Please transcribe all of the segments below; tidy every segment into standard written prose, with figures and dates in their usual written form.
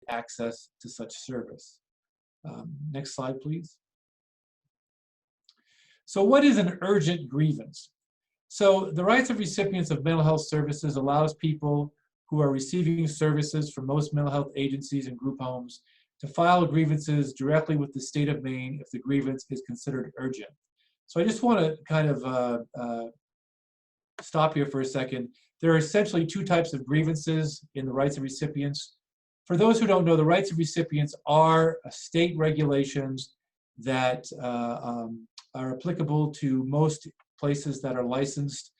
access to such service. Next slide, please. So what is an urgent grievance? So the rights of recipients of mental health services allows people who are receiving services from most mental health agencies and group homes to file grievances directly with the state of Maine if the grievance is considered urgent. So I just want to kind of stop here for a second. There are essentially two types of grievances in the rights of recipients. For those who don't know, the rights of recipients are state regulations that are applicable to most places that are licensed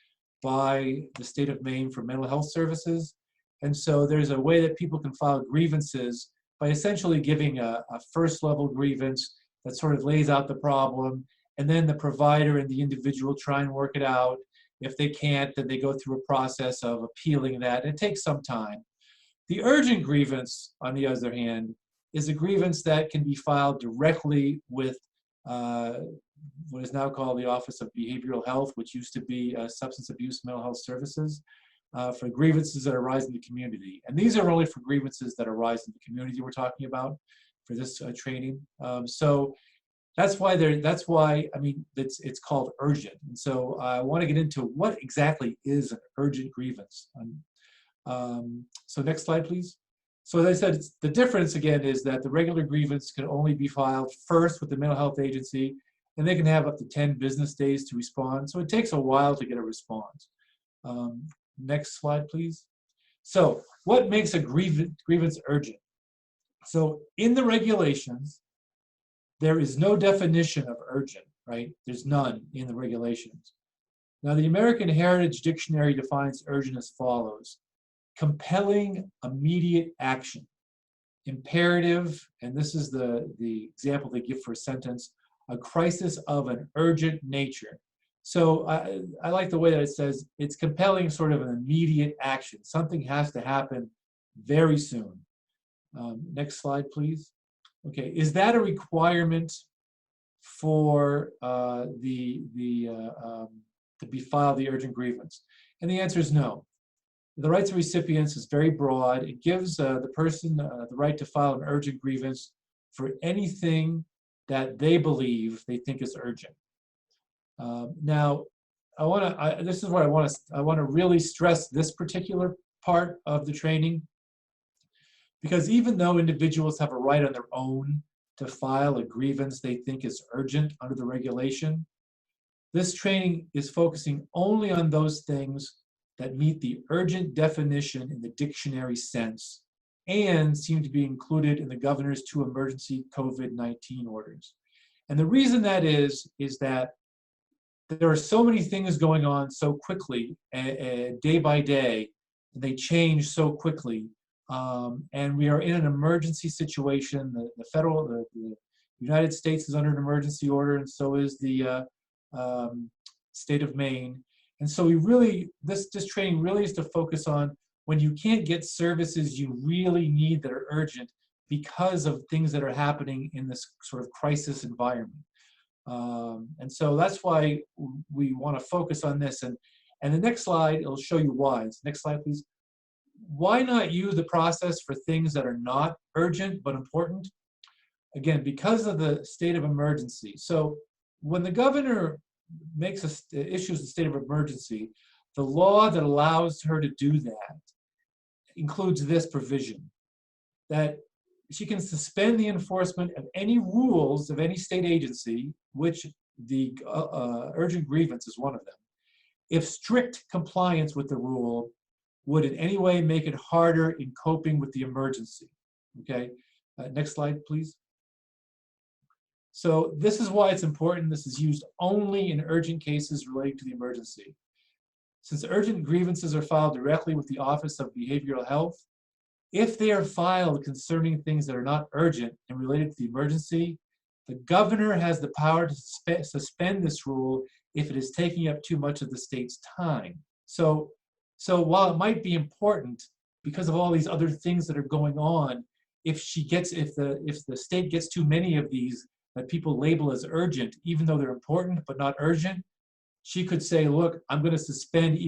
by the state of Maine for mental health services. And so there's a way that people can file grievances by essentially giving a first level grievance that sort of lays out the problem, and then the provider and the individual try and work it out. If they can't, then they go through a process of appealing that. It takes some time. The urgent grievance, on the other hand, is a grievance that can be filed directly with what is now called the Office of Behavioral Health, which used to be Substance Abuse Mental Health Services, for grievances that arise in the community. And these are only for grievances that arise in the community we're talking about for this training. So that's why I mean, it's called urgent. And so I want to get into what exactly is an urgent grievance. So next slide, please. So as I said, the difference again is that the regular grievance can only be filed first with the mental health agency, and they can have up to 10 business days to respond. So it takes a while to get a response. Next slide, please. So what makes a grievance urgent? So in the regulations, there is no definition of urgent, right? There's none in the regulations. Now, the American Heritage Dictionary defines urgent as follows: compelling immediate action, imperative, and this is the example they give for a sentence, a crisis of an urgent nature. So I like the way that it says it's compelling sort of an immediate action. Something has to happen very soon. Next slide, please. Okay, is that a requirement for to be filed the urgent grievance? And the answer is no. The rights of recipients is very broad. It gives the person the right to file an urgent grievance for anything that they believe they think is urgent. Now, this is what I want to really stress this particular part of the training, because even though individuals have a right on their own to file a grievance they think is urgent under the regulation, this training is focusing only on those things that meet the urgent definition in the dictionary sense and seem to be included in the governor's 2 emergency COVID-19 orders. And the reason that is that there are so many things going on so quickly, day by day, and they change so quickly. And we are in an emergency situation. The United States is under an emergency order, and so is the state of Maine. And so this training really is to focus on when you can't get services you really need that are urgent because of things that are happening in this sort of crisis environment. And so that's why we want to focus on this. And the next slide, it'll show you why. Next slide, please. Why not use the process for things that are not urgent but important? Again, because of the state of emergency. So when the governor issues the state of emergency, the law that allows her to do that includes this provision, that she can suspend the enforcement of any rules of any state agency, which the urgent grievance is one of them, if strict compliance with the rule would in any way make it harder in coping with the emergency. Okay, next slide, please. So this is why it's important. This is used only in urgent cases relating to the emergency. Since urgent grievances are filed directly with the Office of Behavioral Health, if they are filed concerning things that are not urgent and related to the emergency, the governor has the power to suspend this rule if it is taking up too much of the state's time. So while it might be important because of all these other things that are going on, if the state gets too many of these that people label as urgent, even though they're important but not urgent, she could say, look, I'm going to suspend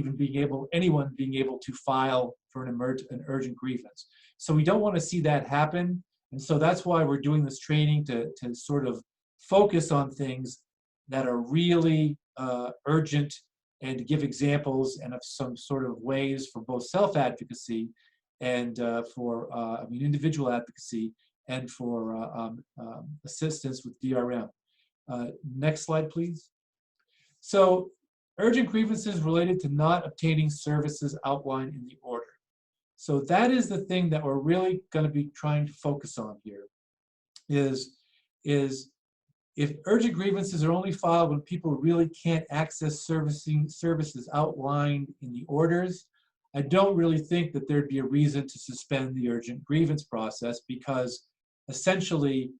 anyone being able to file for an urgent grievance. So we don't want to see that happen. And so that's why we're doing this training to sort of focus on things that are really urgent and to give examples and of some sort of ways for both self-advocacy and for individual advocacy and for assistance with DRM. Next slide, please. So urgent grievances related to not obtaining services outlined in the order. So that is the thing that we're really going to be trying to focus on here, is if urgent grievances are only filed when people really can't access services outlined in the orders, I don't really think that there'd be a reason to suspend the urgent grievance process, because essentially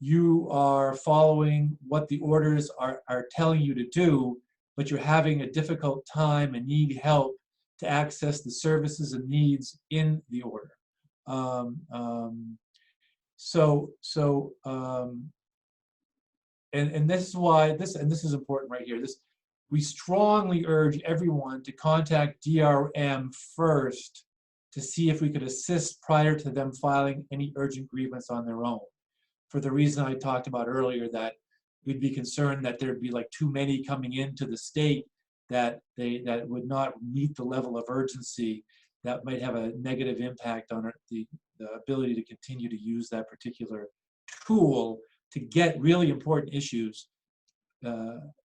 you are following what the orders are telling you to do, but you're having a difficult time and need help to access the services and needs in the order. And this is why this is important right here. We strongly urge everyone to contact DRM first to see if we could assist prior to them filing any urgent grievance on their own. For the reason I talked about earlier, that we'd be concerned that there'd be like too many coming into the state that would not meet the level of urgency that might have a negative impact on the ability to continue to use that particular tool to get really important issues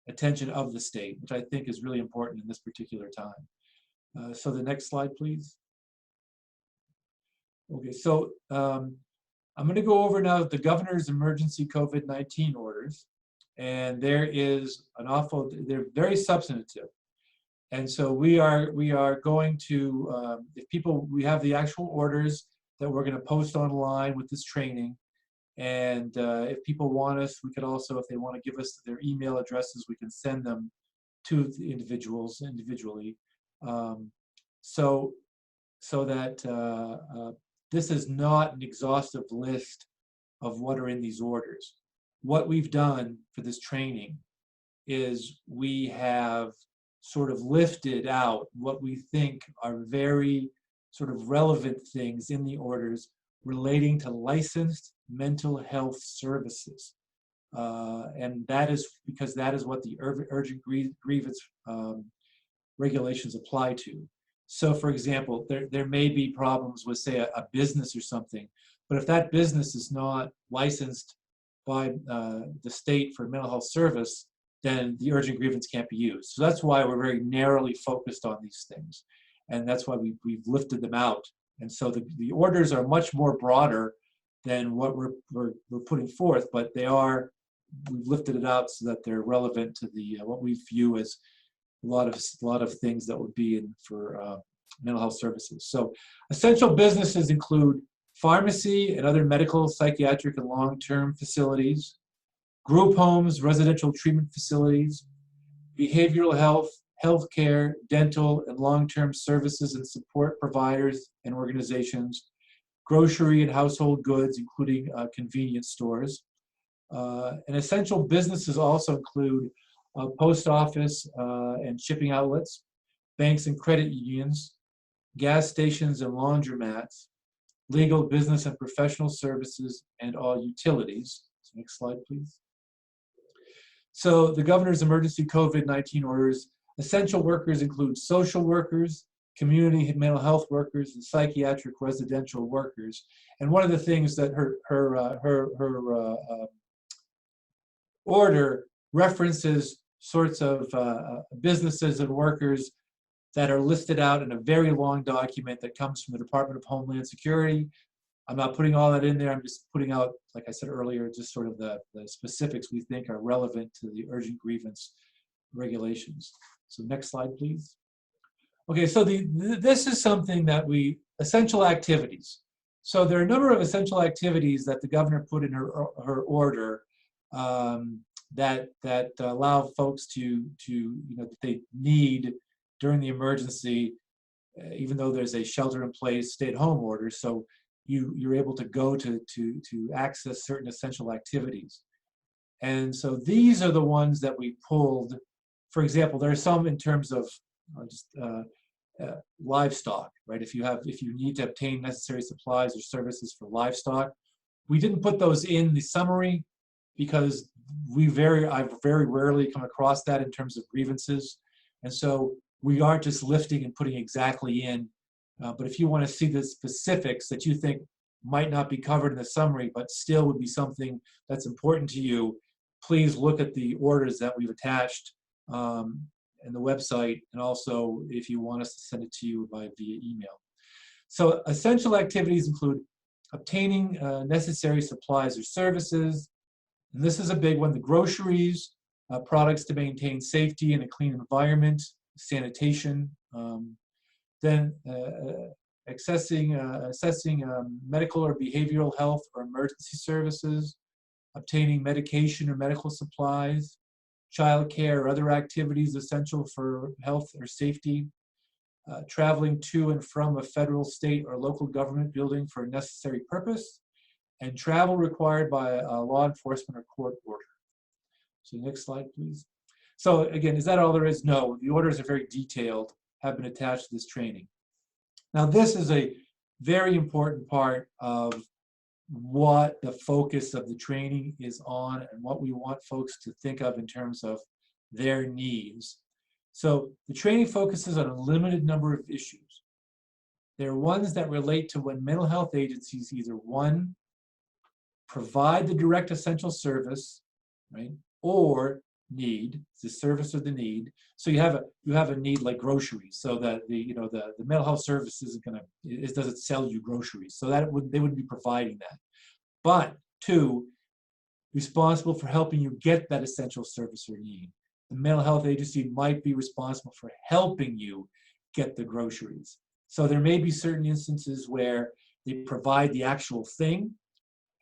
attention of the state, which I think is really important in this particular time. So the next slide, please. Okay, so I'm going to go over now the governor's emergency COVID-19 orders, and there is they're very substantive. And so we are going to, we have the actual orders that we're going to post online with this training. And if people want us, we could also, if they want to give us their email addresses, we can send them to the individuals individually. So that this is not an exhaustive list of what are in these orders. What we've done for this training is we have sort of lifted out what we think are very sort of relevant things in the orders relating to licensed mental health services. And that is because that is what the urgent grievance regulations apply to. So for example, there may be problems with, say, a business or something, but if that business is not licensed by the state for mental health service, then the urgent grievance can't be used. So that's why we're very narrowly focused on these things. And that's why we've lifted them out. And so the orders are much more broader than what we're putting forth, but we've lifted it out so that they're relevant to the what we view as a lot of things that would be in for mental health services. So essential businesses include pharmacy and other medical, psychiatric, and long-term facilities, group homes, residential treatment facilities, behavioral health, healthcare, dental, and long-term services and support providers and organizations, grocery and household goods, including convenience stores. And essential businesses also include post office and shipping outlets, banks and credit unions, gas stations and laundromats, legal, business, and professional services, and all utilities. So next slide, please. So the governor's emergency COVID-19 orders, essential workers include social workers, community mental health workers, and psychiatric residential workers. And one of the things that her order references sorts of businesses and workers that are listed out in a very long document that comes from the Department of Homeland Security. I'm not putting all that in there. I'm just putting out, like I said earlier, just sort of the specifics we think are relevant to the urgent grievance regulations. So next slide, please. Okay, so this is something that essential activities. So there are a number of essential activities that the governor put in her order that allow folks to that they need during the emergency, even though there's a shelter-in-place, stay-at-home order. So you're able to go to access certain essential activities. And so these are the ones that we pulled. For example, there are some in terms of livestock, right? If you need to obtain necessary supplies or services for livestock. We didn't put those in the summary because I've very rarely come across that in terms of grievances. And so we aren't just lifting and putting exactly in. But if you want to see the specifics that you think might not be covered in the summary, but still would be something that's important to you, please look at the orders that we've attached in the website, and also if you want us to send it to you via email. So essential activities include obtaining necessary supplies or services, and this is a big one, the groceries, products to maintain safety and a clean environment, sanitation, then assessing medical or behavioral health or emergency services, obtaining medication or medical supplies, childcare or other activities essential for health or safety, traveling to and from a federal, state, or local government building for a necessary purpose, and travel required by a law enforcement or court order. So next slide, please. So again, is that all there is? No, the orders are very detailed, have been attached to this training. Now this is a very important part of what the focus of the training is on and what we want folks to think of in terms of their needs. So the training focuses on a limited number of issues. There are ones that relate to when mental health agencies either, one, provide the direct essential service, right, or need, the service or the need. So you have a need like groceries, so that the mental health service doesn't sell you groceries, so that they wouldn't be providing that. But two, responsible for helping you get that essential service or need. The mental health agency might be responsible for helping you get the groceries. So there may be certain instances where they provide the actual thing,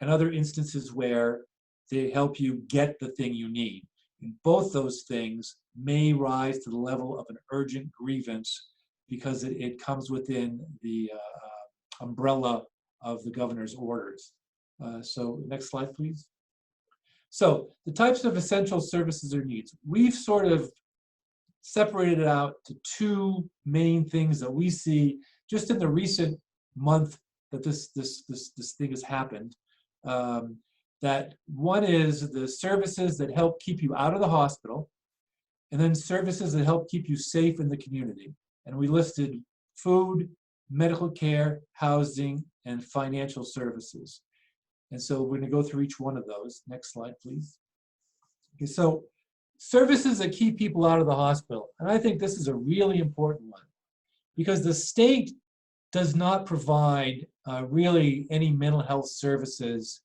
and other instances where they help you get the thing you need. And both those things may rise to the level of an urgent grievance because it comes within the umbrella of the governor's orders. So next slide, please. So the types of essential services or needs, we've sort of separated it out to two main things that we see just in the recent month that this thing has happened. That one is the services that help keep you out of the hospital, and then services that help keep you safe in the community. And we listed food, medical care, housing, and financial services. And so we're going to go through each one of those. Next slide, please. Okay, so services that keep people out of the hospital. And I think this is a really important one because the state does not provide really any mental health services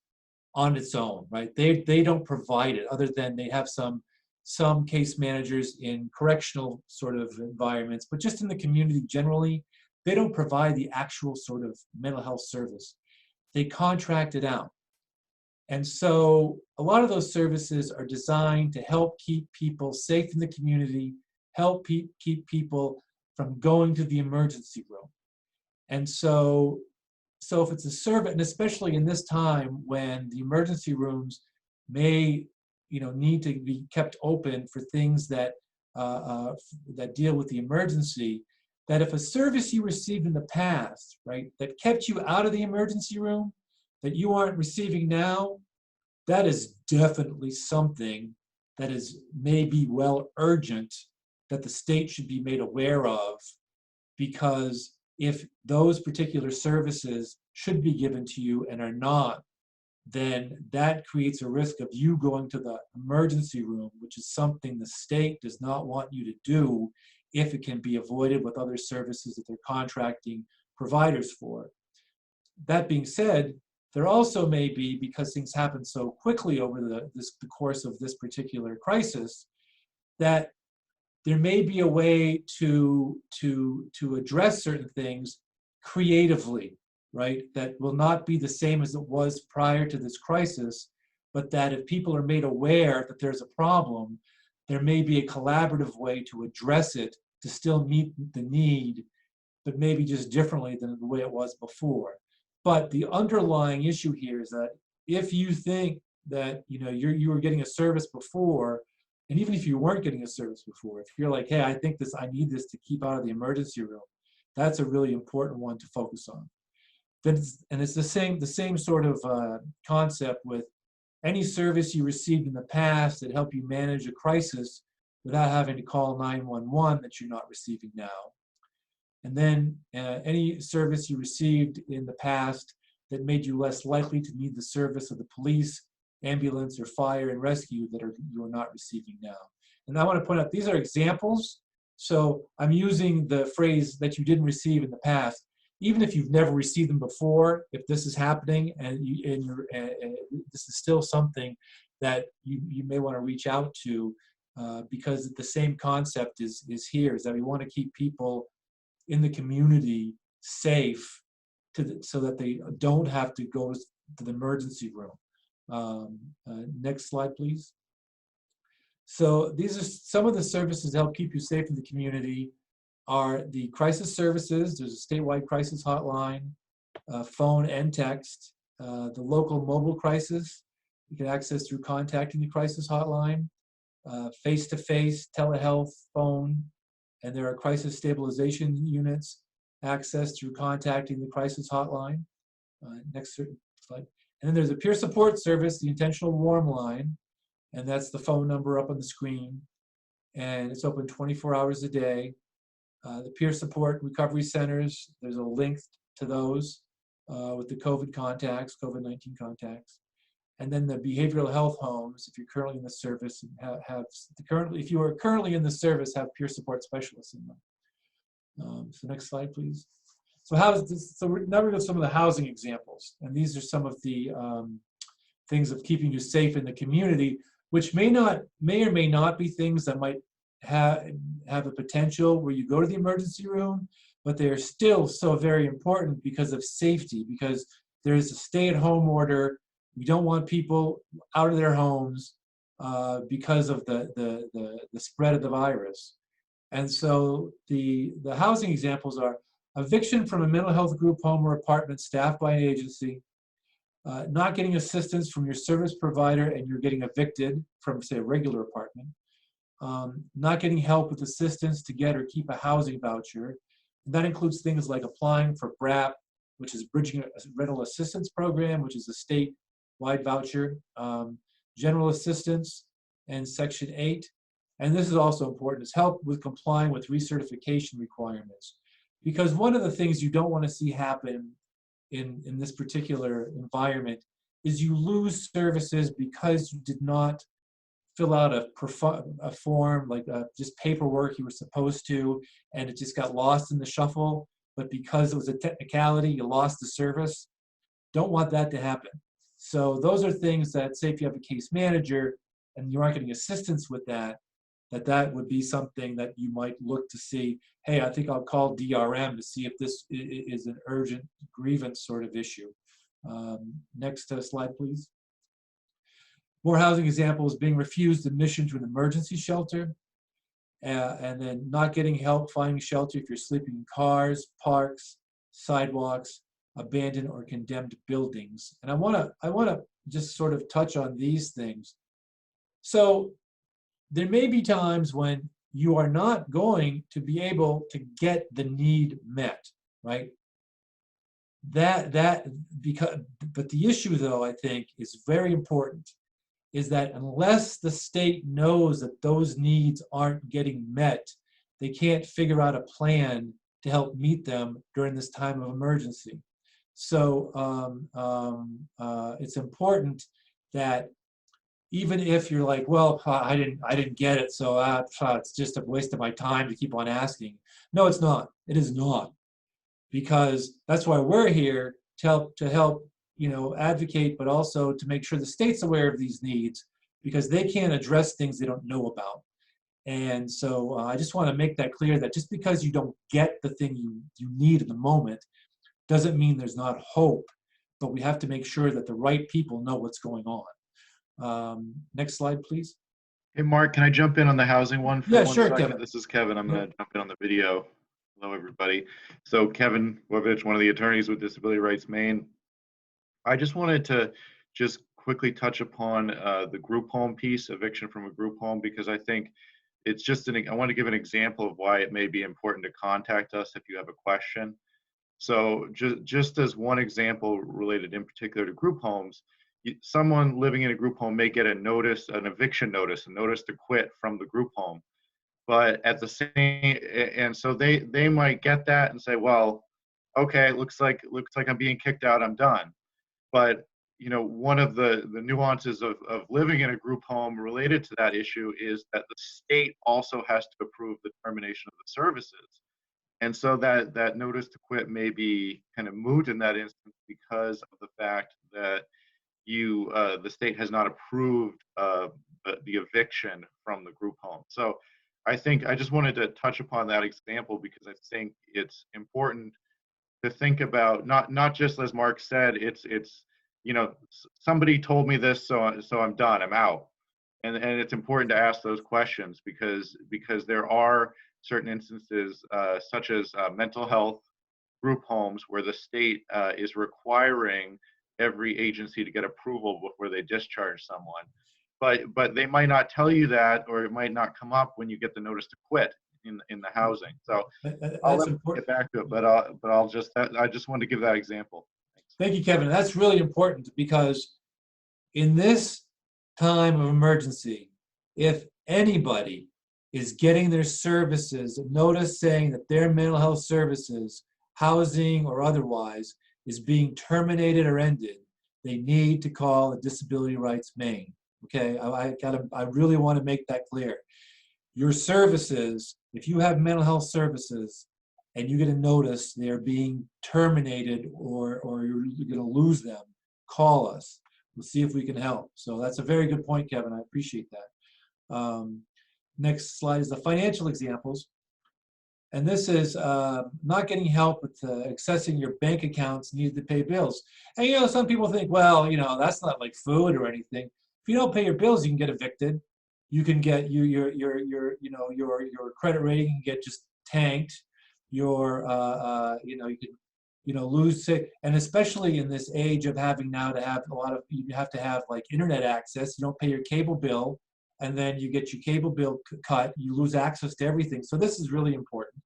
on its own, right? They don't provide it, other than they have some case managers in correctional sort of environments, but just in the community generally, they don't provide the actual sort of mental health service. They contract it out. And so a lot of those services are designed to help keep people safe in the community, help keep people from going to the emergency room. And so if it's a service, and especially in this time when the emergency rooms may need to be kept open for things that deal with the emergency, that if a service you received in the past, right, that kept you out of the emergency room, that you aren't receiving now, that is definitely something that is maybe urgent that the state should be made aware of, because if those particular services should be given to you and are not, then that creates a risk of you going to the emergency room, which is something the state does not want you to do if it can be avoided with other services that they're contracting providers for. That being said, there also may be, because things happen so quickly over the course of this particular crisis, that there may be a way to address certain things creatively, right? That will not be the same as it was prior to this crisis, but that if people are made aware that there's a problem, there may be a collaborative way to address it to still meet the need, but maybe just differently than the way it was before. But the underlying issue here is that if you think that you were getting a service before, and even if you weren't getting a service before, if you're like, hey, I need this to keep out of the emergency room, That's a really important one to focus on. Then it's the same sort of concept with any service you received in the past that helped you manage a crisis without having to call 911 that you're not receiving now. And then any service you received in the past that made you less likely to need the service of the police, ambulance, or fire and rescue that you are not receiving now. And I want to point out, these are examples. So I'm using the phrase that you didn't receive in the past. Even if you've never received them before, if this is happening and this is still something that you may want to reach out to, because the same concept is here, is that we want to keep people in the community safe so that they don't have to go to the emergency room. Next slide, please. So these are some of the services that help keep you safe in the community. Are the crisis services. There's a statewide crisis hotline, phone and text. The local mobile crisis you can access through contacting the crisis hotline. Face-to-face, telehealth, phone, and there are crisis stabilization units accessed through contacting the crisis hotline. Next slide. And then there's a peer support service, the Intentional Warm Line, and that's the phone number up on the screen. And it's open 24 hours a day. The peer support recovery centers, there's a link to those with the COVID-19 contacts. And then the behavioral health homes, if you're currently in the service, if you are currently in the service, have peer support specialists in them. So next slide, please. So now we're going to some of the housing examples, and these are some of the things of keeping you safe in the community, which may or may not be things that might have a potential where you go to the emergency room, but they are still so very important because of safety, because there's a stay-at-home order. We don't want people out of their homes because of the spread of the virus. And so the housing examples are eviction from a mental health group home or apartment staffed by an agency, not getting assistance from your service provider and you're getting evicted from, say, a regular apartment, not getting help with assistance to get or keep a housing voucher. And that includes things like applying for BRAP, which is Bridging Rental Assistance Program, which is a state-wide voucher, general assistance, and Section 8. And this is also important, is help with complying with recertification requirements. Because one of the things you don't want to see happen in this particular environment is you lose services because you did not fill out a form, like just paperwork you were supposed to, and it just got lost in the shuffle. But because it was a technicality, you lost the service. Don't want that to happen. So those are things that, say if you have a case manager and you aren't getting assistance with that would be something that you might look to see, hey, I think I'll call DRM to see if this is an urgent grievance sort of issue. Next slide, please. More housing examples: being refused admission to an emergency shelter, and then not getting help finding shelter if you're sleeping in cars, parks, sidewalks, abandoned or condemned buildings. And I want to just sort of touch on these things. So there may be times when you are not going to be able to get the need met, right? But the issue, though, I think is very important, is that unless the state knows that those needs aren't getting met, they can't figure out a plan to help meet them during this time of emergency. So it's important that even if you're like, well, I didn't get it, so it's just a waste of my time to keep on asking. No, it's not. It is not, because that's why we're here to help advocate, but also to make sure the state's aware of these needs, because they can't address things they don't know about. And so I just want to make that clear, that just because you don't get the thing you need in the moment doesn't mean there's not hope, but we have to make sure that the right people know what's going on. Next slide, please. Hey, Mark, can I jump in on the housing one for Yeah, one sure, second? Kevin. This is Kevin. I'm going to jump in on the video. Hello, everybody. So Kevin Wovich, one of the attorneys with Disability Rights Maine. I just wanted to just quickly touch upon the group home piece, eviction from a group home, because I think it's just I want to give an example of why it may be important to contact us if you have a question. So just as one example related in particular to group homes, someone living in a group home may get a notice, an eviction notice, a notice to quit from the group home. But at the same, and so they might get that and say, well, okay, it looks like I'm being kicked out, I'm done. But one of the nuances of living in a group home related to that issue is that the state also has to approve the termination of the services. And so that notice to quit may be kind of moot in that instance because of the fact that the state has not approved the eviction from the group home. So I think I just wanted to touch upon that example because I think it's important to think about not just as Mark said, it's somebody told me this, so I'm done, I'm out. And it's important to ask those questions because there are certain instances such as mental health group homes where the state is requiring every agency to get approval before they discharge someone. But they might not tell you that, or it might not come up when you get the notice to quit in the housing. So I'll let you get back to it, but I just wanted to give that example. Thanks. Thank you, Kevin. That's really important because in this time of emergency, if anybody is getting their services, notice saying that their mental health services, housing or otherwise, is being terminated or ended, they need to call the Disability Rights Maine. Okay, I really want to make that clear. Your services, if you have mental health services and you get a notice they're being terminated or you're going to lose them, call us. We'll see if we can help. So that's a very good point, Kevin. I appreciate that. Next slide is the financial examples. And this is not getting help with accessing your bank accounts needed to pay bills. And some people think, well, that's not like food or anything. If you don't pay your bills, you can get evicted. You can get your credit rating can get just tanked. You can lose it, and especially in this age of having now to have you have to have like internet access. You don't pay your cable bill, and then you get your cable bill cut. You lose access to everything. So this is really important.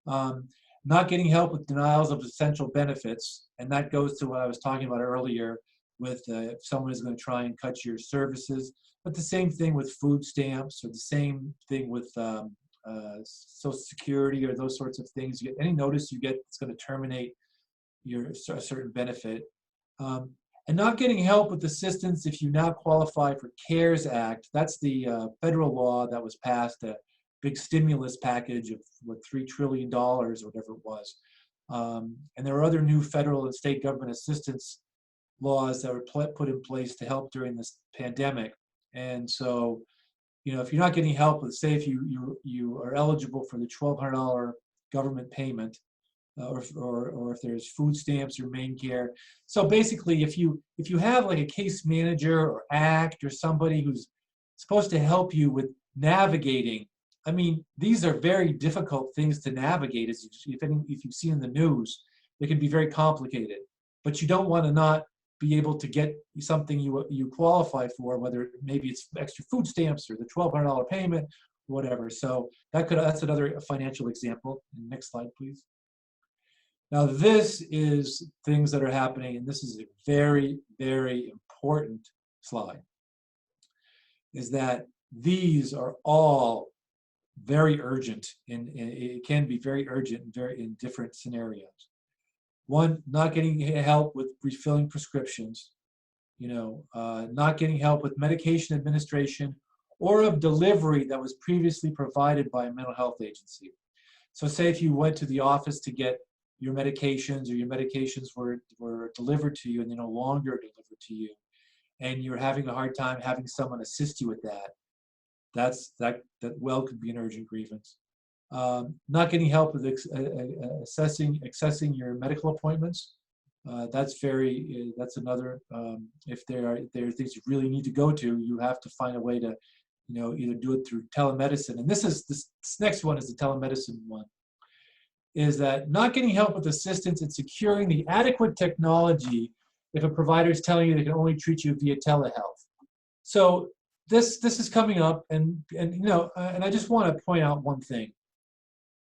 Not getting help with denials of essential benefits, and that goes to what I was talking about earlier with if someone is going to try and cut your services. But the same thing with food stamps, or the same thing with Social Security, or those sorts of things. You get any notice you get it's going to terminate your a certain benefit. And not getting help with assistance if you now qualify for CARES Act. That's the federal law that was passed, a big stimulus package of $3 trillion or whatever it was. And there are other new federal and state government assistance laws that were put in place to help during this pandemic. And so, if you're not getting help with, say, if you are eligible for the $1,200 government payment, or if there's food stamps or Maine Care. So basically, if you have like a case manager or ACT or somebody who's supposed to help you with navigating, I mean, these are very difficult things to navigate. As if you've seen in the news, they can be very complicated. But you don't want to not be able to get something you qualify for, whether maybe it's extra food stamps or the $1,200 payment, whatever. So that's another financial example. Next slide, please. Now this is things that are happening, and this is a very, very important slide, is that these are all very urgent, and it can be very urgent in different scenarios. One, not getting help with refilling prescriptions, not getting help with medication administration or of delivery that was previously provided by a mental health agency. So say if you went to the office to get your medications, or your medications were delivered to you and they're no longer delivered to you, and you're having a hard time having someone assist you with that, that could be an urgent grievance. Not getting help with accessing your medical appointments. That's another. If there are things you really need to go to, you have to find a way to, either do it through telemedicine. And this next one is the telemedicine one. Is that not getting help with assistance in securing the adequate technology if a provider is telling you they can only treat you via telehealth. So this is coming up, and and I just want to point out one thing.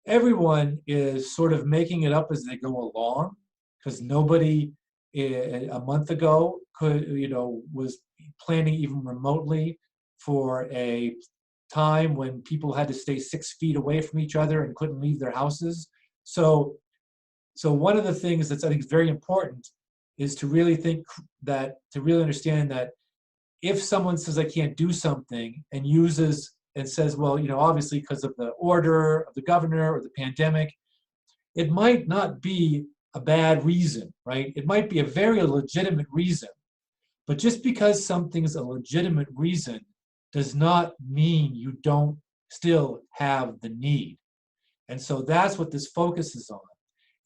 Everyone is sort of making it up as they go along, because nobody a month ago could, was planning even remotely for a time when people had to stay 6 feet away from each other and couldn't leave their houses. So one of the things that's, I think, is very important is to really to really understand that if someone says I can't do something and uses and says, well, obviously because of the order of the governor or the pandemic, it might not be a bad reason, right? It might be a very legitimate reason. But just because something's a legitimate reason does not mean you don't still have the need. And so that's what this focuses on,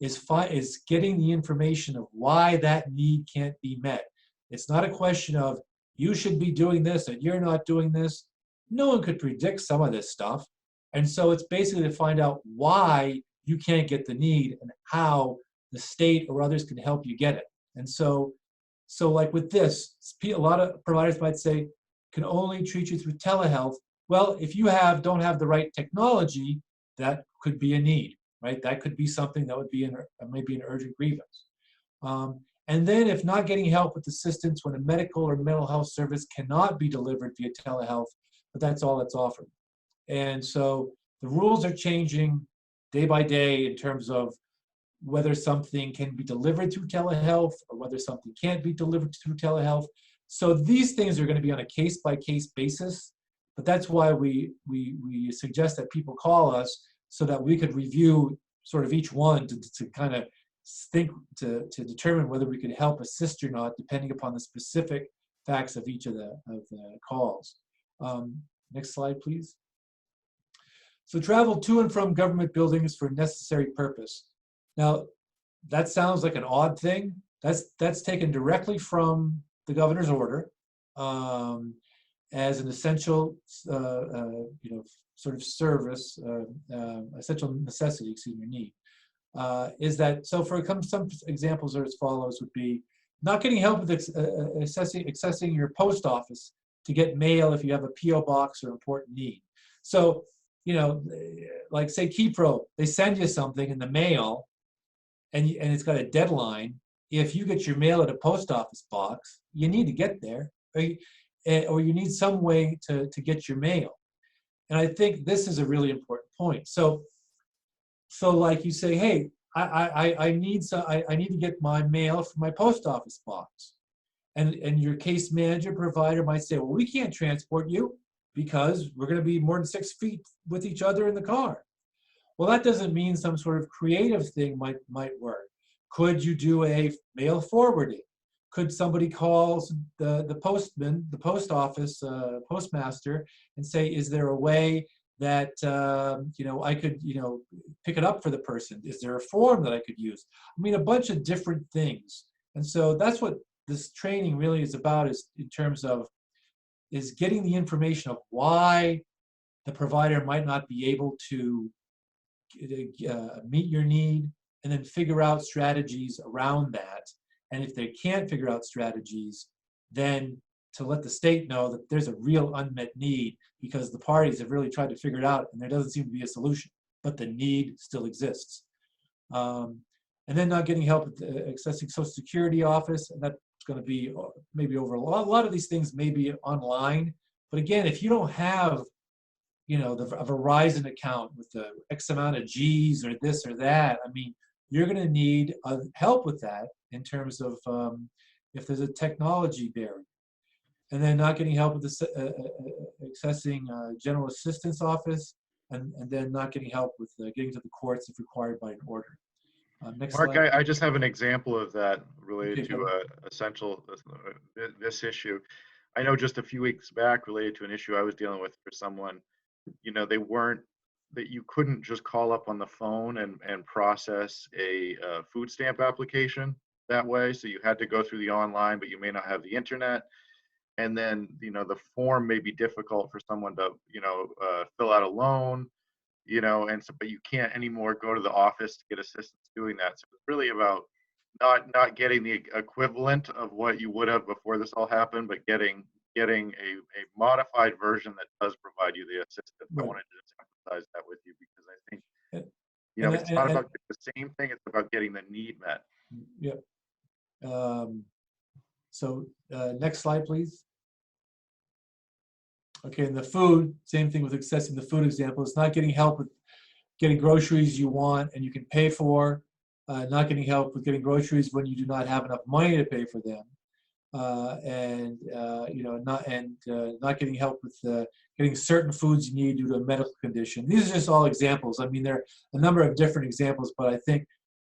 is getting the information of why that need can't be met. It's not a question of you should be doing this and you're not doing this. No one could predict some of this stuff. And so it's basically to find out why you can't get the need and how the state or others can help you get it. And so like with this, a lot of providers might say, can only treat you through telehealth. Well, if you don't have the right technology, that could be a need, right? That could be something that would be maybe an urgent grievance. And then if not getting help with assistance when a medical or mental health service cannot be delivered via telehealth, but that's all that's offered. And so the rules are changing day by day in terms of whether something can be delivered through telehealth or whether something can't be delivered through telehealth. So these things are going to be on a case-by-case basis, but that's why we suggest that people call us so that we could review sort of each one to kind of think, to determine whether we could help assist or not, depending upon the specific facts of each of the calls. Next slide, please. So travel to and from government buildings for necessary purpose. Now, that sounds like an odd thing. That's taken directly from the governor's order as an essential, sort of service, essential necessity, need. Is that, so for some examples are as follows would be, not getting help with accessing your post office to get mail if you have a P.O. box or important need. So, like say KeyPro, they send you something in the mail and it's got a deadline. If you get your mail at a post office box, you need to get there, or you need some way to get your mail. And I think this is a really important point. So like you say, hey, I need to get my mail from my post office box. And your case manager provider might say, well, we can't transport you because we're going to be more than 6 feet with each other in the car. Well, that doesn't mean some sort of creative thing might work. Could you do a mail forwarding? Could somebody call the postman, the post office postmaster, and say, is there a way that I could pick it up for the person? Is there a form that I could use? I mean, a bunch of different things. And so that's what this training really is about, is in terms of getting the information of why the provider might not be able to meet your need, and then figure out strategies around that. And if they can't figure out strategies, then to let the state know that there's a real unmet need, because the parties have really tried to figure it out and there doesn't seem to be a solution, but the need still exists. And then not getting help with accessing Social Security office, and that's going to be maybe over a lot of these things may be online. But again, if you don't have a Verizon account with the X amount of G's or this or that, I mean, you're going to need help with that in terms of if there's a technology barrier. And then not getting help with accessing general assistance office, and then not getting help with getting to the courts if required by an order. Next Mark, slide. I just have an example of that related to this issue. I know just a few weeks back, related to an issue I was dealing with for someone, that you couldn't just call up on the phone and process a food stamp application that way. So you had to go through the online, but you may not have the internet. And then, the form may be difficult for someone to, fill out a loan, and so, but you can't anymore go to the office to get assistance doing that. So it's really about not getting the equivalent of what you would have before this all happened, but getting getting a modified version that does provide you the assistance. I Right. wanted to just emphasize that with you because I think, And, it's not about the same thing, it's about getting the need met. yeah. So next slide, please. Okay, and the food, same thing with accessing the food example. It's not getting help with getting groceries you want and you can pay for, not getting help with getting groceries when you do not have enough money to pay for them, not getting help with getting certain foods you need due to a medical condition. These are just all examples. I mean, there are a number of different examples, but I think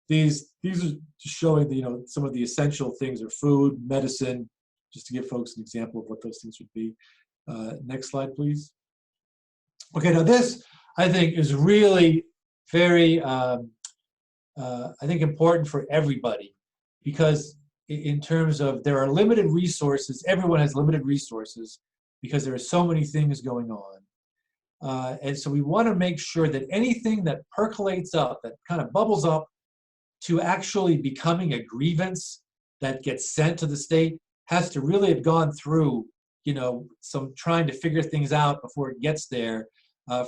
these are just showing the, some of the essential things are food, medicine, just to give folks an example of what those things would be. Next slide, please. Okay, now this, I think, is really very, I think, important for everybody, because in terms of there are limited resources, everyone has limited resources because there are so many things going on. And so we want to make sure that anything that percolates up, that kind of bubbles up to actually becoming a grievance that gets sent to the state, has to really have gone through, some trying to figure things out before it gets there,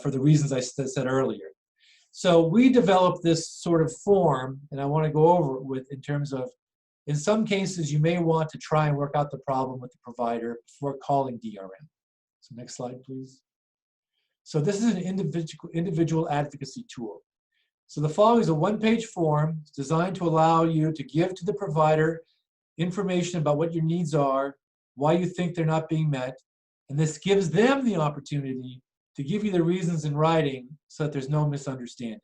for the reasons I said earlier. So we developed this sort of form, and I want to go over it with in terms of, in some cases, you may want to try and work out the problem with the provider before calling DRM. So next slide, please. So this is an individual advocacy tool. So the following is a one-page form designed to allow you to give to the provider information about what your needs are, why you think they're not being met, and this gives them the opportunity to give you the reasons in writing so that there's no misunderstanding.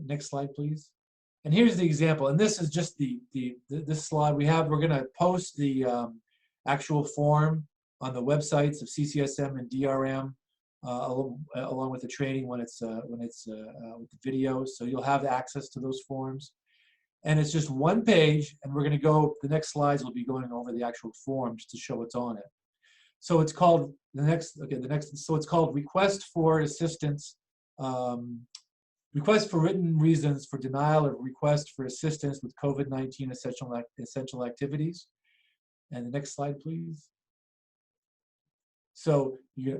Next slide, please. And here's the example, and this is just this slide we have. We're going to post the actual form on the websites of CCSM and DRM, along with the training when it's with the video, so you'll have access to those forms. And it's just one page, and we're going to go. The next slides will be going over the actual form just to show what's on it. So it's called So it's called Request for Assistance. Request for written reasons for denial of request for assistance with COVID-19 essential activities. And the next slide, please. So the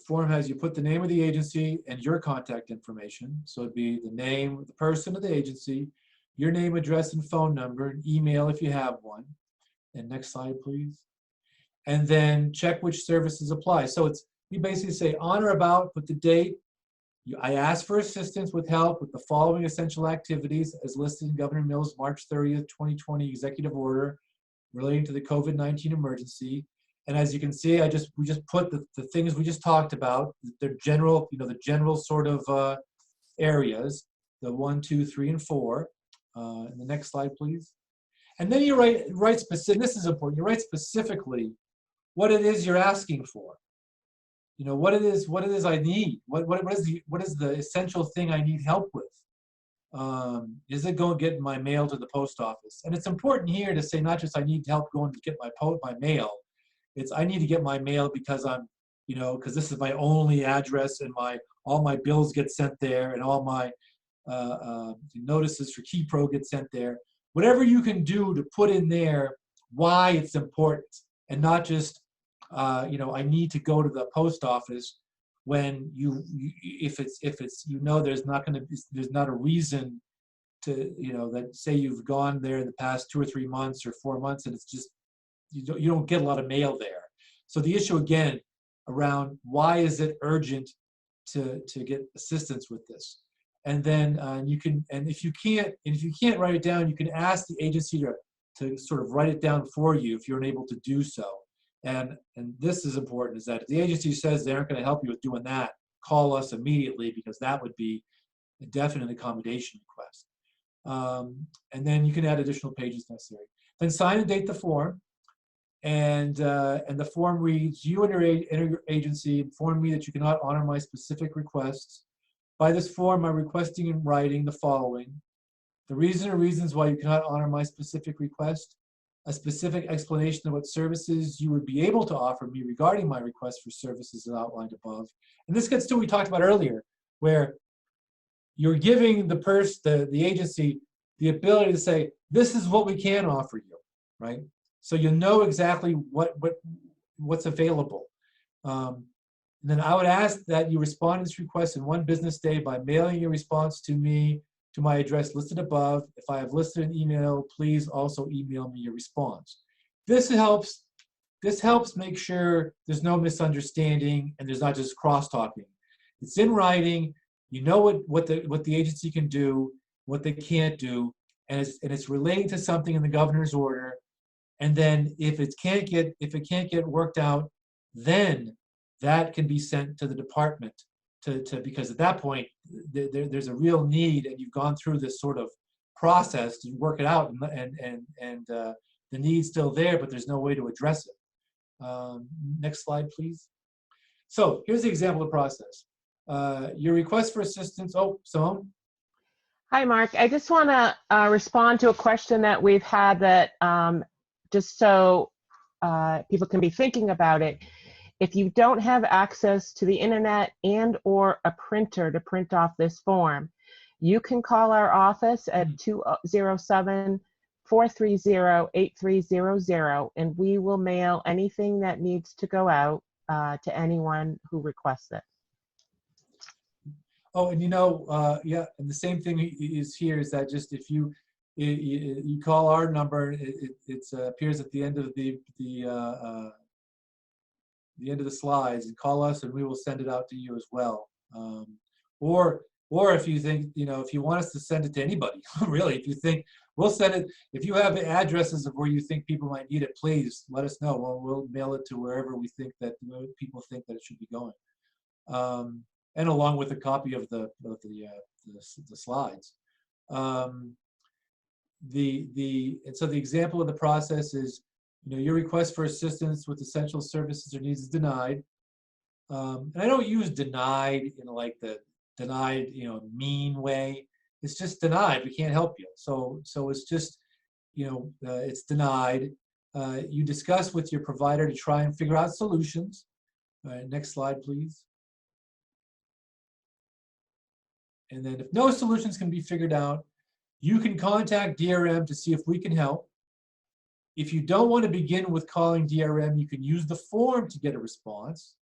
form has, you put the name of the agency and your contact information. So it'd be the name of the person of the agency, your name, address, and phone number, and email if you have one. And next slide, please. And then check which services apply. So it's, you basically say on or about, put the date. I ask for assistance with help with the following essential activities as listed in Governor Mills' March 30th, 2020 executive order relating to the COVID-19 emergency. And as you can see, we just put the things we just talked about, the general, the general sort of areas, the 1, 2, 3, and 4. And the next slide, please. And then you write specific. This is important. You write specifically what it is you're asking for. What it is I need. What is the essential thing I need help with? Is it going to get my mail to the post office? And it's important here to say not just I need help going to get my mail. It's I need to get my mail because I'm, because this is my only address, and all my bills get sent there, and all my notices for KeyPro get sent there. Whatever you can do to put in there why it's important, and not just I need to go to the post office when if it's there's not a reason to that say you've gone there in the past 2 or 3 months or 4 months, and it's just you don't get a lot of mail there. So the issue again around why is it urgent to get assistance with this, and then if you can't write it down, you can ask the agency to sort of write it down for you if you're unable to do so. And this is important, is that if the agency says they aren't going to help you with doing that, call us immediately, because that would be a definite accommodation request. And then you can add additional pages necessary. Then sign and date the form. And the form reads, you and your agency inform me that you cannot honor my specific requests. By this form, I'm requesting in writing the following: the reason or reasons why you cannot honor my specific request, a specific explanation of what services you would be able to offer me regarding my request for services as outlined above. And this gets to what we talked about earlier, where you're giving the agency the ability to say, this is what we can offer you, right? So you know exactly what what's available. And then I would ask that you respond to this request in 1 business day by mailing your response to me to my address listed above. If I have listed an email, please also email me your response. This helps make sure there's no misunderstanding and there's not just cross-talking. It's in writing. You know what the agency can do, what they can't do, and it's relating to something in the governor's order. And then if it can't get worked out, then that can be sent to the department because at that point there's a real need, and you've gone through this sort of process to work it out, and the need's still there, but there's no way to address it. Next slide, please. So here's the example of the process. Your request for assistance. Oh, Simone. Hi, Mark. I just want to respond to a question that we've had that just so people can be thinking about it. If you don't have access to the internet and or a printer to print off this form, you can call our office at 207-430-8300, and we will mail anything that needs to go out to anyone who requests it. Oh, and yeah, and the same thing is here, is that just if you call our number, it appears at the end of the end of the slides, and call us, and we will send it out to you as well. Or if you think, if you want us to send it to anybody, really, if you think we'll send it, if you have addresses of where you think people might need it, please let us know. We'll mail it to wherever we think that people think that it should be going. And along with a copy of the slides. And so the example of the process is, your request for assistance with essential services or needs is denied. And I don't use denied in like the denied, mean way. It's just denied. We can't help you. So it's just, it's denied. You discuss with your provider to try and figure out solutions. All right, next slide, please. And then if no solutions can be figured out, you can contact DRM to see if we can help. If you don't want to begin with calling DRM, you can use the form to get a response.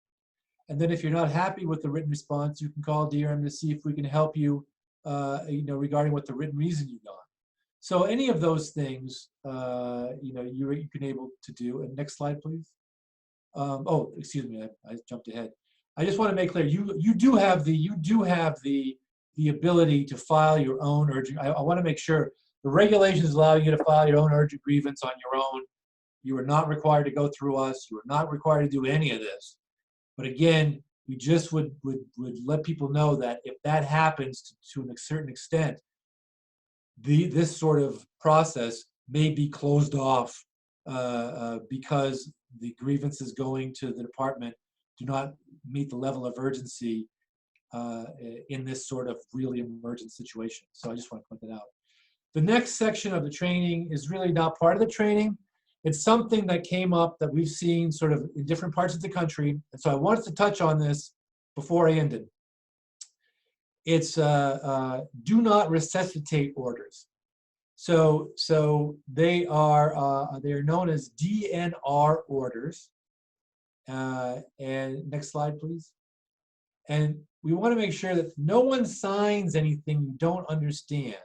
And then if you're not happy with the written response, you can call DRM to see if we can help you, regarding what the written reason you got. So any of those things, you can able to do. And next slide, please. Oh, excuse me, I jumped ahead. I just want to make clear, you do have the ability to file your own urgent. I want to make sure the regulations allow you to file your own urgent grievance on your own. You are not required to go through us. You are not required to do any of this. But again, we just would let people know that if that happens to a certain extent, this sort of process may be closed off because the grievances going to the department do not meet the level of urgency in this sort of really emergent situation. So I just want to point that out. The next section of the training is really not part of the training. It's something that came up that we've seen sort of in different parts of the country. And so I wanted to touch on this before I ended. It's do not resuscitate orders. So they are known as DNR orders. And next slide, please. And we want to make sure that no one signs anything you don't understand.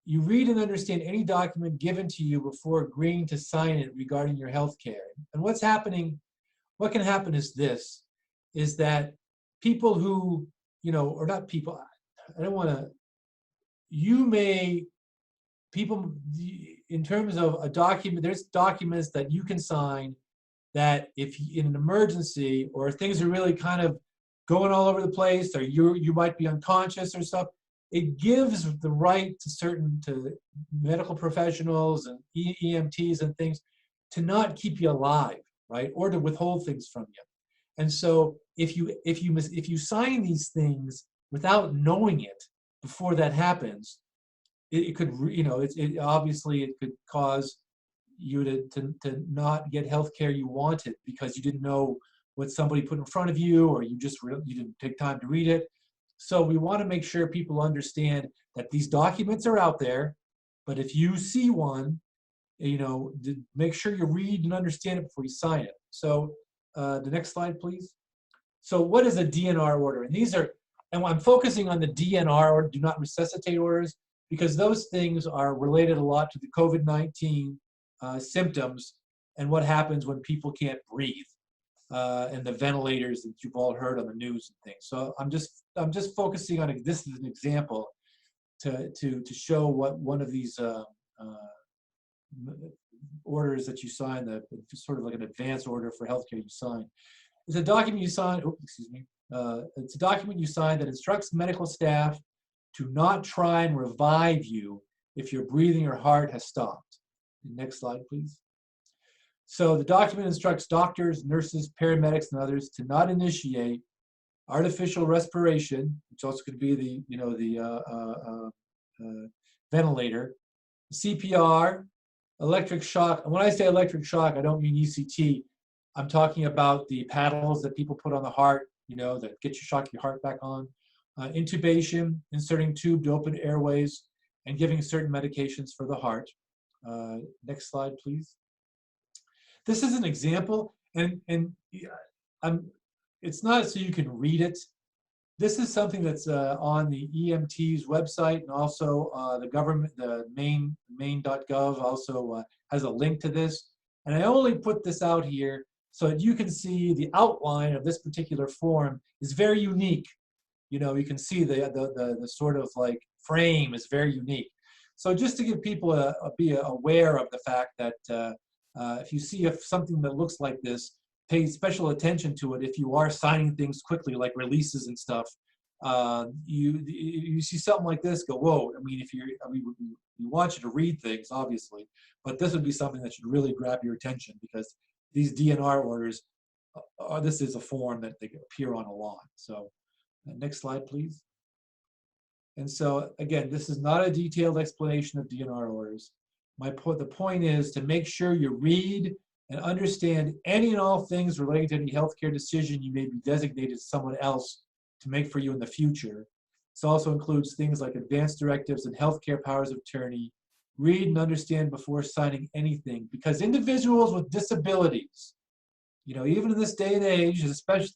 You read and understand any document given to you before agreeing to sign it regarding your health care. And what can happen is this, is that people who, or not people, I don't want to, people, in terms of a document, there's documents that you can sign that if in an emergency or things are really kind of going all over the place, or you might be unconscious or stuff, it gives the right to medical professionals and EMTs and things to not keep you alive, right, or to withhold things from you. And so if you sign these things without knowing it before that happens, it could, obviously it could cause you to not get health care you wanted because you didn't know what somebody put in front of you, or you didn't take time to read it. So we want to make sure people understand that these documents are out there, But if you see one, make sure you read and understand it before you sign it. So the next slide, please. So what is a DNR order? And these are, and I'm focusing on the DNR, or do not resuscitate orders, because those things are related a lot to the COVID-19 symptoms and what happens when people can't breathe, and the ventilators that you've all heard on the news and things. So I'm just focusing on it. This is an example to show what one of these orders that you sign, sort of like an advance order for healthcare you sign. It's a document you sign. Oh, excuse me. It's a document you sign that instructs medical staff to not try and revive you if your breathing or heart has stopped. Next slide, please. So the document instructs doctors, nurses, paramedics, and others to not initiate artificial respiration, which also could be the ventilator, CPR, electric shock. And when I say electric shock, I don't mean ECT. I'm talking about the paddles that people put on the heart, that get your heart back on. Intubation, inserting tube to open airways, and giving certain medications for the heart. Next slide, please. This is an example, and it's not so you can read it. This is something that's on the EMT's website, and also the government, the Maine.gov also has a link to this. And I only put this out here so that you can see the outline of this particular form is very unique. You can see the sort of like frame is very unique. So just to give people be aware of the fact that if you see something that looks like this, pay special attention to it. If you are signing things quickly, like releases and stuff, you see something like this, go, whoa. I mean, we want you to read things, obviously, but this would be something that should really grab your attention, because these DNR orders, this is a form that they appear on a lot. So next slide, please. And so again, this is not a detailed explanation of DNR orders. The point is to make sure you read and understand any and all things relating to any healthcare decision you may be designated to someone else to make for you in the future. This also includes things like advanced directives and healthcare powers of attorney. Read and understand before signing anything, because individuals with disabilities, even in this day and age, especially,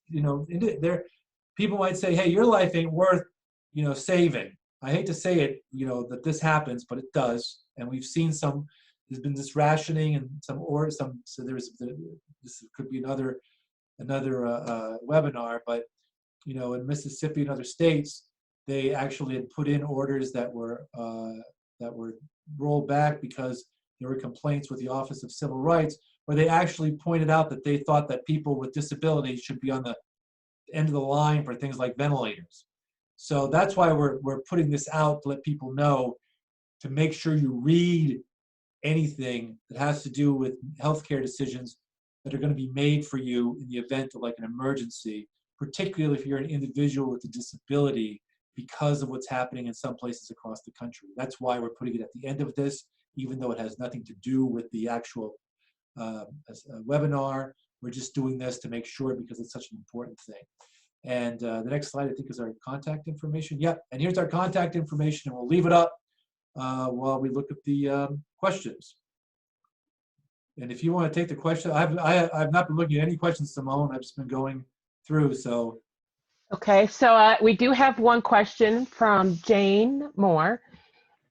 people might say, hey, your life ain't worth, saving. I hate to say it, that this happens, but it does. And we've seen there's been this rationing and so this could be another webinar, but, in Mississippi and other states, they actually had put in orders that were rolled back because there were complaints with the Office of Civil Rights, where they actually pointed out that they thought that people with disabilities should be on the end of the line for things like ventilators. So that's why we're putting this out, to let people know, to make sure you read anything that has to do with healthcare decisions that are going to be made for you in the event of like an emergency, particularly if you're an individual with a disability, because of what's happening in some places across the country. That's why we're putting it at the end of this, even though it has nothing to do with the actual webinar. We're just doing this to make sure, because it's such an important thing. And the next slide, I think, is our contact information. Yep, and here's our contact information, and we'll leave it up while we look at the questions. And if you want to take the question, I've not been looking at any questions, Simone. I've just been going through, so. Okay, so we do have one question from Jane Moore.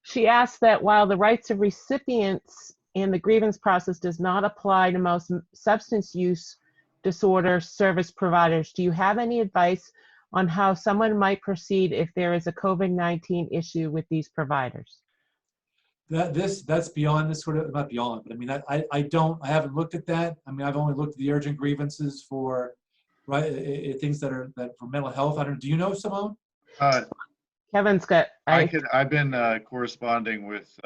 She asked that while the rights of recipients in the grievance process does not apply to most substance use disorder service providers, do you have any advice on how someone might proceed if there is a COVID-19 issue with these providers? That's beyond this sort of, not beyond, but I mean, I haven't looked at that. I mean, I've only looked at the urgent grievances for, things that for mental health. Do you know, Simone? Kevin's got, I've been corresponding with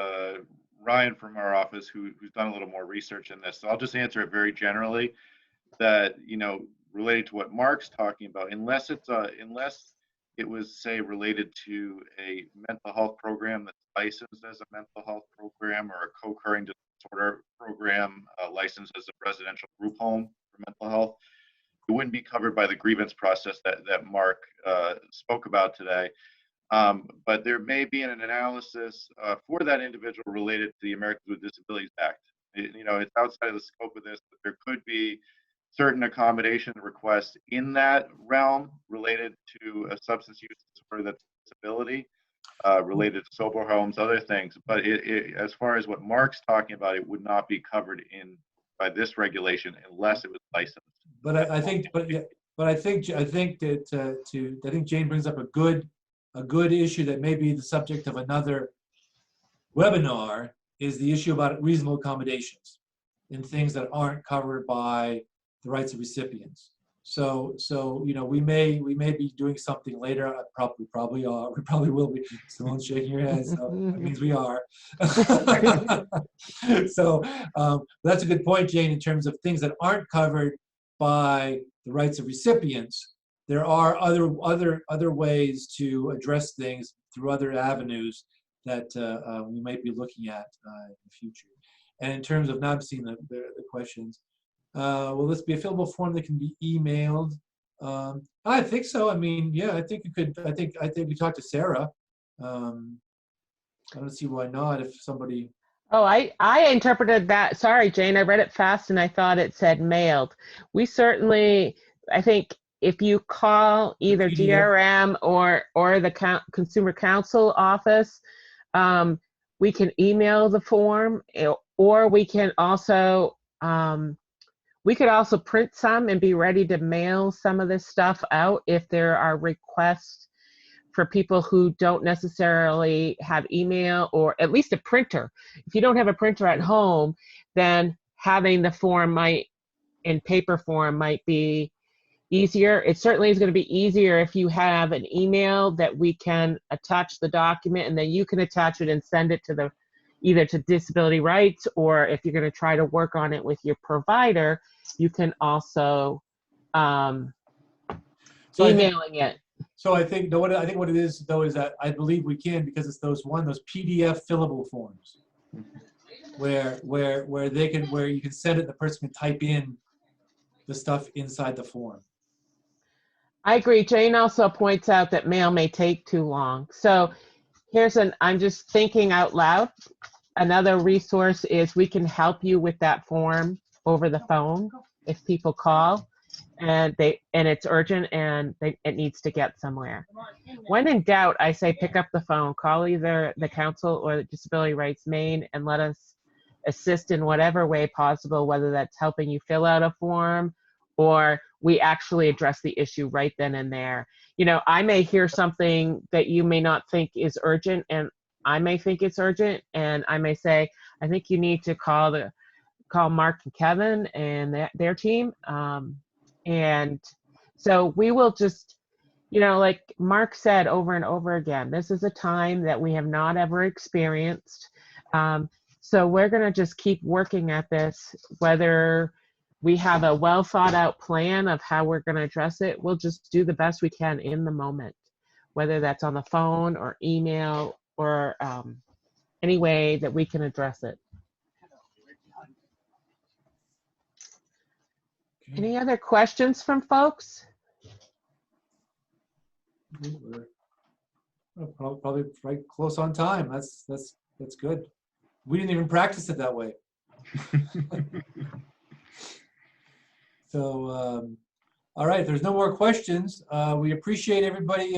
Ryan from our office, who's done a little more research in this. So I'll just answer it very generally, that, related to what Mark's talking about, unless it was, say, related to a mental health program that's licensed as a mental health program, or a co-occurring disorder program licensed as a residential group home for mental health, it wouldn't be covered by the grievance process that Mark spoke about today. But there may be an analysis for that individual related to the Americans with Disabilities Act. It's outside of the scope of this, but there could be certain accommodation requests in that realm related to a substance use disorder, that's disability, related to sober homes, other things. But as far as what Mark's talking about, it would not be covered by this regulation unless it was licensed. But I think Jane brings up a good issue that may be the subject of another webinar, is the issue about reasonable accommodations in things that aren't covered by the rights of recipients. So you know, we may be doing something later. Probably are. We probably will be. Someone's shaking your head, so that means we are. So that's a good point, Jane. In terms of things that aren't covered by the rights of recipients, there are other ways to address things through other avenues that we might be looking at in the future. And in terms of, now I'm seeing the questions. Will this be a fillable form that can be emailed? I think so. I mean, yeah, I think you could. I think we talked to Sarah. I don't see why not. If somebody. Oh, I interpreted that. Sorry, Jane. I read it fast and I thought it said mailed. We certainly. I think if you call either DRM or the Consumer Counsel office, we can email the form, or we can also. We could also print some and be ready to mail some of this stuff out if there are requests for people who don't necessarily have email or at least a printer. If you don't have a printer at home, then having the form in paper form might be easier. It certainly is going to be easier if you have an email that we can attach the document, and then you can attach it and send it to either to Disability Rights, or if you're going to try to work on it with your provider, you can also emailing it. So I think what it is though is that I believe we can, because it's those PDF fillable forms where you can send it, the person can type in the stuff inside the form. I agree. Jane also points out that mail may take too long. So I'm just thinking out loud. Another resource is we can help you with that form over the phone if people call and it's urgent and it needs to get somewhere. When in doubt, I say pick up the phone, call either the council or the Disability Rights Maine, and let us assist in whatever way possible, whether that's helping you fill out a form or we actually address the issue right then and there. You know, I may hear something that you may not think is urgent, and I may think it's urgent, and I may say, I think you need to call Mark and Kevin and their team. And so we will just, you know, like Mark said over and over again, this is a time that we have not ever experienced. So we're going to just keep working at this, whether we have a well thought out plan of how we're going to address it. We'll just do the best we can in the moment, whether that's on the phone or email or any way that we can address it. Any other questions from folks? We're probably right close on time. That's good. We didn't even practice it that way. So, all right, there's no more questions. We appreciate everybody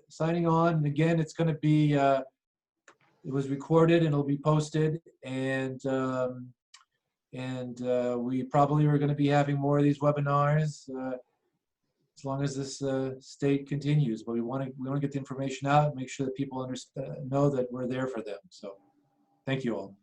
signing on. And again, it's going to be, it was recorded and it'll be posted. And we probably are going to be having more of these webinars as long as this state continues. But we want to get the information out and make sure that people know that we're there for them. So thank you all.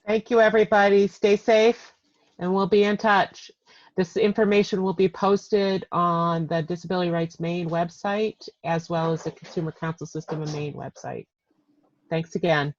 Thank you, everybody. Stay safe. And we'll be in touch. This information will be posted on the Disability Rights Maine website, as well as the Consumer Counsel System of Maine website. Thanks again.